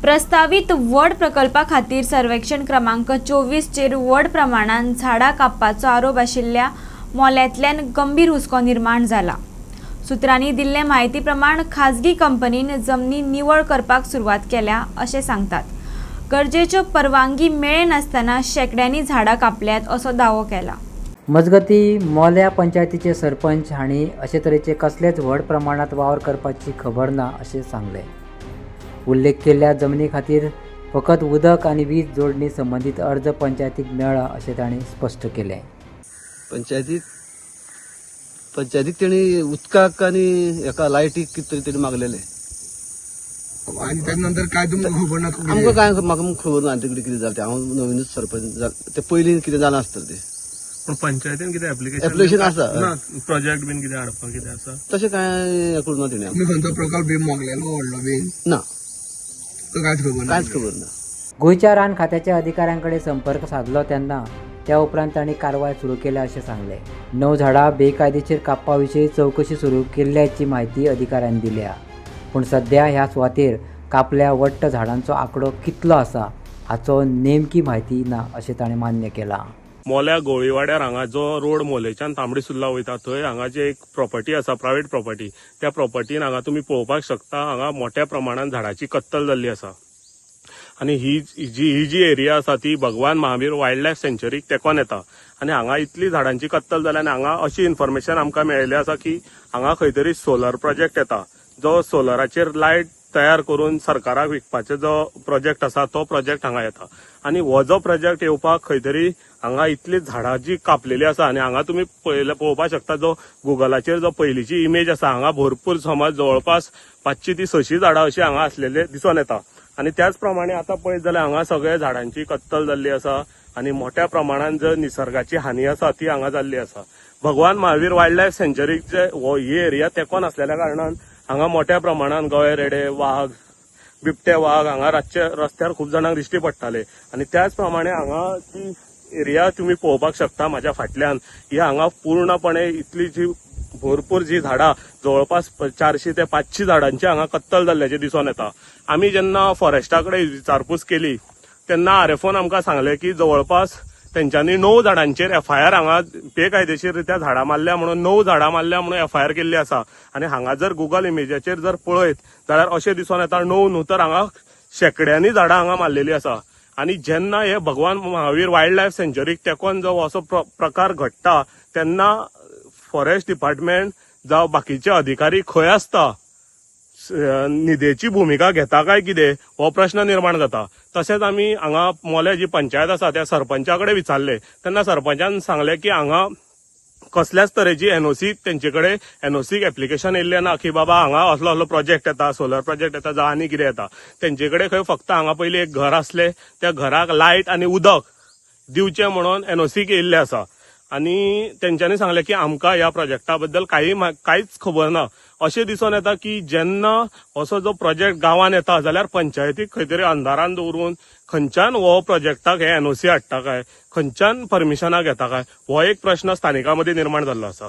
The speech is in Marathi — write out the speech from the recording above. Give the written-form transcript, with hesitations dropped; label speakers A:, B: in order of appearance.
A: प्रस्तावित वड प्रकल्पा खातीर सर्वेक्षण क्रमांक 24 चेर व्हड प्रमाणात झाडां कापपाचो आरोप आशिल्ल्या मोल्यांतल्यान गंभीर हुस्को निर्माण जाला। सुत्रांनी दिल्ले म्हायती प्रमाण खाजगी कंपनीन जमनी निवळ करपाक सुरवात केल्या अशें सांगतात। गरजेच्यो परवानगी मेळ्ळे नासतना शेकड्यांनी झाडां कापल्यात असो दावो केला।
B: मजगती मोल्या पंचायतीचे सरपंच हांणी अशे तरेचे कसलेच व्हड प्रमाणात वावर करपाची खबर ना अशें सांगले। उल्लेख केल्ल्या जमनी खातीर फकत उदक आनी वीज जोडणी संबंधीत अर्ज पंचायतीक मेळ्ळा अशें तांणी स्पश्ट केलें।
C: पंचायतीक तेणी उदकाक आनी एका लायटीक कितें तरी मागलेले
D: आणि त्यानंतर काय तुमकां खबर ना?
C: आमकां काय म्हाका खबर ना तिकडे कितें जालें तें। हांव नवीनच सरपंच ते पयलीं कितें जालें आसतलें तें।
E: पण पंचायतीन कितें
C: एप्लिकेशन आसा
E: प्रोजेक्ट बीन कितें हाडपाक कितें आसा
C: तशें काय करूं ना तेणी।
D: तुम्ही खंयचो प्रकल्प बी मोगलेलो व्हडलो बीन
C: ना
D: कांयच खबर ना।
B: गोंयच्या रान खात्याच्या अधिकाऱ्यांकडे संपर्क साधलो तेन्ना त्या उपरांत तांणी कारवाय सुरू केल्या अशें सांगलें। 9 झाडां बेकायदेशीर कापपा विशीं चवकशी सुरू केल्ल्याची म्हायती अधिकाऱ्यांनी दिल्या। पूण सध्या ह्या सुवातेर कापल्या वट्ट झाडांचो आंकडो कितलो आसा हाचो नेमकी म्हायती ना अशें ताणें मान्य केलां।
E: मोल्या गोळीवाड्यार हांगा जो रोड मोलेच्यान तांबडी सुर्ला वयता थंय हांगा जे एक प्रॉपर्टी आसा प्रायवेट प्रॉपर्टी, त्या प्रॉपर्टीन हांगा तुमी पळोवपाक शकता हांगा मोठ्या प्रमाणात झाडांची कत्तल जाल्ली आसा। आनी ही जी एरिया आसा ती भगवान महावीर वायल्ड लायफ सँच्युरीक तेंकोन येता। आनी हांगा इतली झाडांची कत्तल जाल्या आनी हांगा अशी इन्फॉर्मेशन आमकां मेळिल्ली आसा की हांगा खंय तरी सोलर प्रोजेक्ट येता, जो सोलराचेर लायट तयार करून सरकाराक विकपाचो जो प्रोजेक्ट आसा तो प्रोजेक्ट हांगा येता। आनी हो जो प्रोजेक्ट येवपाक खंय तरी हांगा इतली झाडां जी कापलेली आसा आनी हांगा तुमी पळोवपाक शकता जो गुगलाचेर जो पयलींची इमेज आसा हांगा भरपूर समज जवळपास 500 ते 600 झाडां अशी हांगा आसलेले दिसून येता। आनी त्याच प्रमाणे आतां पळयत जाल्यार हांगा सगळ्या झाडांची कत्तल जाल्ली आसा आनी मोठ्या प्रमाणात जो निसर्गाची हानी आसा ती हांगा जाल्ली आसा। भगवान महावीर वायल्ड लायफ सँच्युरीक जे ही एरिया तेंकोन आसलेल्या कारणान हांगा मोठ्या प्रमाणात गवे रेडे, वाघ, बिबटे वाघ हांगा रातचे रस्त्यार खूब जाणांक दिश्टी पडटाले। आनी त्याच प्रमाणे हांगा जी एरिया तुम्ही पळोवपाक शकता म्हाज्या फाटल्यान ही हांगा पूर्णपणे इतली जी भरपूर जी झाडां जवळपास 400 ते 500 झाडांची हांगा कत्तल जाल्ल्याचे दिसून येता। आमी जेन्ना फॉरेस्टा कडेन विचारपूस केली तेन्ना आरएफओन आमकां सांगले की जवळपास तेंच्यांनी 9 झाडांचेर FIR हांगा बेकायदेशीररित्या झाडां मारल्या म्हणून 9 झाडां मारल्या म्हणून FIR केल्ली आसा। आनी हांगा जर गुगल इमेजाचेर जर पळयत जाल्यार अशें दिसून येता 9 न्हू तर हांगा शेकड्यांनी झाडां हांगा मारलेली आसा। आनी जेन्ना हे भगवान महावीर वायल्ड लायफ सँच्युरीक तेंकोन जो असो प्रकार घडटा तेन्ना फॉरेस्ट डिपार्टमेंट जावं बाकीचे अधिकारी खंय आसता, न्हिदेची भुमिका घेता काय कितें हो प्रश्न निर्माण जाता। तशेंच आमी हांगा मोल्या जी पंचायत आसा त्या सरपंचा कडेन विचारले तेन्ना सरपंचान सांगले की हांगा कसल्याच तरेची NOC तेंचे कडेन NOC एप्लिकेशन येयल्लें ना की बाबा हांगा असलो प्रोजेक्ट येता, सोलर प्रोजेक्ट येता जावं आनी कितें येता। तेंचे कडेन खंय फक्त हांगा पयलीं एक घर आसलें, त्या घराक लायट आनी उदक दिवचें म्हणून NOC येयल्लें आसा। आनी तेंच्यांनी सांगलें की आमकां ह्या प्रोजेक्टा बद्दल कांयच खबर ना। अशें दिसून येता की जेन्ना असो जो प्रोजेक्ट गांवांत येता जाल्यार पंचायतीक खंय तरी अंधारान दवरून खंयच्यान हो प्रोजेक्टाक हे NOC हाडटा काय, खंयच्यान परमिशनाक घेता काय हो एक प्रश्न स्थानिकां मदीं निर्माण जाल्लो आसा।